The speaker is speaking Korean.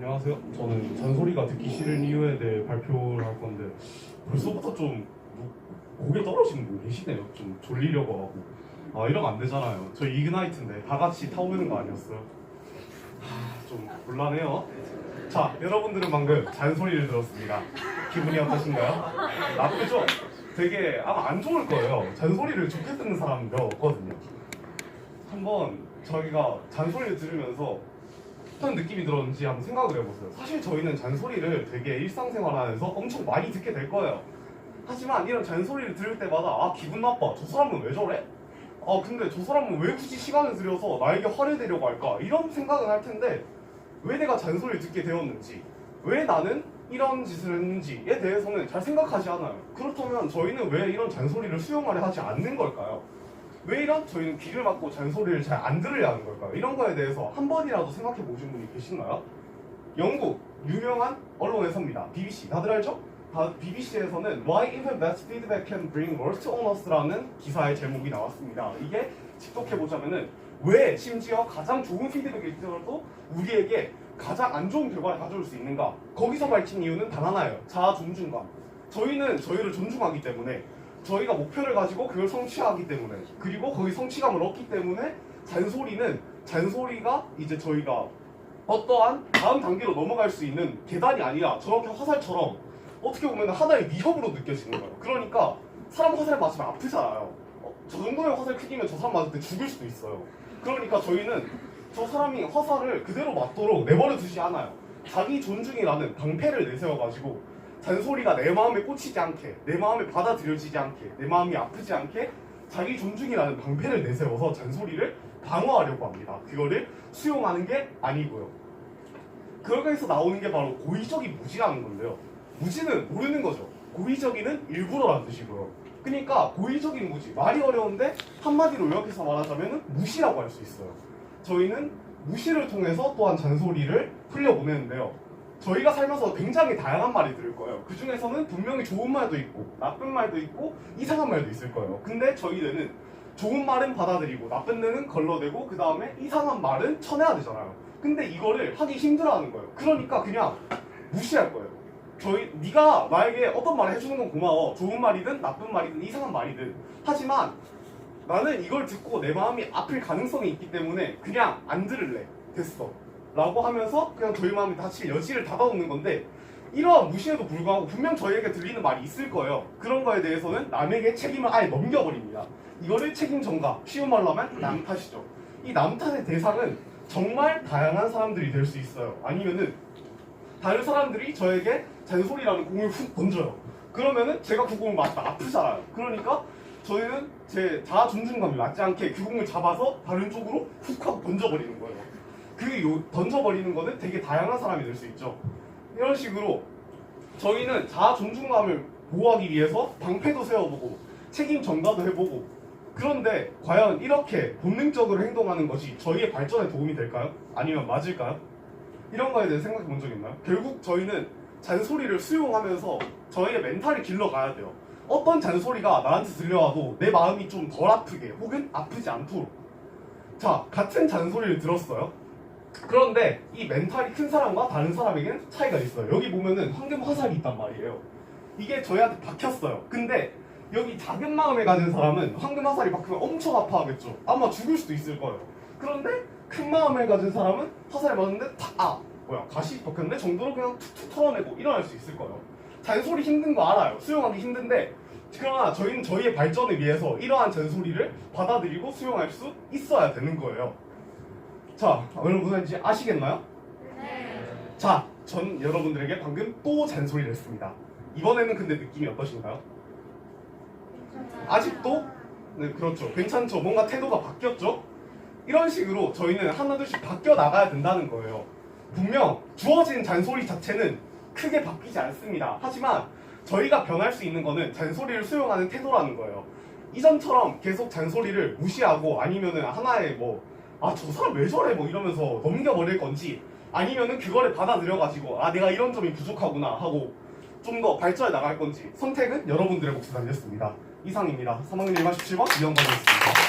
안녕하세요. 저는 잔소리가 듣기 싫은 이유에 대해 발표를 할 건데 벌써부터 좀 고개 떨어지는 분 계시네요. 좀 졸리려고 하고. 이러면 안 되잖아요. 저희 이그나이트인데 다 같이 타오르는 거 아니었어요? 좀 곤란해요. 자, 여러분들은 방금 잔소리를 들었습니다. 기분이 어떠신가요? 나쁘죠? 되게 아마 안 좋을 거예요. 잔소리를 좋게 듣는 사람은 몇 없거든요. 한번 저희가 잔소리를 들으면서 어떤 느낌이 들었는지 한번 생각을 해보세요. 사실 저희는 잔소리를 되게 일상생활 안에서 엄청 많이 듣게 될 거예요. 하지만 이런 잔소리를 들을 때마다 기분 나빠. 저 사람은 왜 저래? 근데 저 사람은 왜 굳이 시간을 들여서 나에게 화를 내려고 할까? 이런 생각은 할 텐데 왜 내가 잔소리를 듣게 되었는지, 왜 나는 이런 짓을 했는지에 대해서는 잘 생각하지 않아요. 그렇다면 저희는 왜 이런 잔소리를 수용하려 하지 않는 걸까요? 왜 이런 저희는 귀를 막고 잔소리를 잘 안 들으려 하는 걸까요? 이런 거에 대해서 한 번이라도 생각해 보신 분이 계신가요? 영국 유명한 언론에서입니다. BBC 다들 알죠? BBC에서는 Why even best feedback can bring worst on us라는 기사의 제목이 나왔습니다. 이게 직독해보자면은 왜 심지어 가장 좋은 피드백이 있더라도 우리에게 가장 안 좋은 결과를 가져올 수 있는가? 거기서 밝힌 이유는 단 하나예요. 자아 존중감. 저희는 저희를 존중하기 때문에, 저희가 목표를 가지고 그걸 성취하기 때문에, 그리고 거기 성취감을 얻기 때문에 잔소리가 이제 저희가 어떠한 다음 단계로 넘어갈 수 있는 계단이 아니라 저렇게 화살처럼 어떻게 보면 하나의 위협으로 느껴지는 거예요. 그러니까 사람 화살 맞으면 아프잖아요. 저 정도의 화살 크기면 저 사람 맞을 때 죽을 수도 있어요. 그러니까 저희는 저 사람이 화살을 그대로 맞도록 내버려 두지 않아요. 자기 존중이라는 방패를 내세워가지고 잔소리가 내 마음에 꽂히지 않게, 내 마음에 받아들여지지 않게, 내 마음이 아프지 않게 자기 존중이라는 방패를 내세워서 잔소리를 방어하려고 합니다. 그거를 수용하는 게 아니고요. 그거에서 나오는 게 바로 고의적인 무지라는 건데요. 무지는 모르는 거죠. 고의적인은 일부러라는 뜻이고요. 그러니까 고의적인 무지, 말이 어려운데 한마디로 요약해서 말하자면 무시라고 할 수 있어요. 저희는 무시를 통해서 또한 잔소리를 흘려보내는데요. 저희가 살면서 굉장히 다양한 말이 들을 거예요. 그 중에서는 분명히 좋은 말도 있고 나쁜 말도 있고 이상한 말도 있을 거예요. 근데 저희는 좋은 말은 받아들이고 나쁜 데는 걸러대고 그 다음에 이상한 말은 쳐내야 되잖아요. 근데 이거를 하기 힘들어하는 거예요. 그러니까 그냥 무시할 거예요. 네가 나에게 어떤 말을 해주는 건 고마워. 좋은 말이든 나쁜 말이든 이상한 말이든. 하지만 나는 이걸 듣고 내 마음이 아플 가능성이 있기 때문에 그냥 안 들을래. 됐어. 라고 하면서 그냥 저희 마음이 다칠 여지를 닫아놓는 건데, 이러한 무시에도 불구하고 분명 저희에게 들리는 말이 있을 거예요. 그런 거에 대해서는 남에게 책임을 아예 넘겨버립니다. 이거를 책임 전가, 쉬운 말로 하면 남 탓이죠. 이 남 탓의 대상은 정말 다양한 사람들이 될 수 있어요. 아니면은 다른 사람들이 저에게 잔소리라는 공을 훅 던져요. 그러면은 제가 그 공을 맞다 아프잖아요. 그러니까 저희는 제 자아 존중감이 맞지 않게 그 공을 잡아서 다른 쪽으로 훅 하고 던져버리는 거예요. 던져버리는 거는 되게 다양한 사람이 될 수 있죠. 이런 식으로 저희는 자아 존중감을 보호하기 위해서 방패도 세워보고 책임 전가도 해보고, 그런데 과연 이렇게 본능적으로 행동하는 것이 저희의 발전에 도움이 될까요? 아니면 맞을까요? 이런 거에 대해 생각해 본 적 있나요? 결국 저희는 잔소리를 수용하면서 저희의 멘탈을 길러가야 돼요. 어떤 잔소리가 나한테 들려와도 내 마음이 좀 덜 아프게 혹은 아프지 않도록. 자, 같은 잔소리를 들었어요. 그런데 이 멘탈이 큰 사람과 다른 사람에게는 차이가 있어요. 여기 보면은 황금 화살이 있단 말이에요. 이게 저희한테 박혔어요. 근데 여기 작은 마음을 가진 사람은 황금 화살이 박히면 엄청 아파하겠죠. 아마 죽을 수도 있을 거예요. 그런데 큰 마음을 가진 사람은 화살이 맞았는데 가시 박혔는데 정도로 그냥 툭툭 털어내고 일어날 수 있을 거예요. 잔소리 힘든 거 알아요. 수용하기 힘든데, 그러나 저희는 저희의 발전을 위해서 이러한 잔소리를 받아들이고 수용할 수 있어야 되는 거예요. 자, 여러분 무슨 말인지 아시겠나요? 네. 자, 전 여러분들에게 방금 또 잔소리를 했습니다. 이번에는 근데 느낌이 어떠신가요? 아직도? 네, 그렇죠. 괜찮죠. 뭔가 태도가 바뀌었죠? 이런 식으로 저희는 하나둘씩 바뀌어 나가야 된다는 거예요. 분명 주어진 잔소리 자체는 크게 바뀌지 않습니다. 하지만 저희가 변할 수 있는 거는 잔소리를 수용하는 태도라는 거예요. 이전처럼 계속 잔소리를 무시하고 아니면은 하나의 저 사람 왜 저래 이러면서 넘겨버릴 건지, 아니면은 그거를 받아들여가지고 내가 이런 점이 부족하구나 하고 좀 더 발전해 나갈 건지, 선택은 여러분들의 몫에 달렸습니다. 이상입니다. 3학년 1반 17번 이영관이었습니다.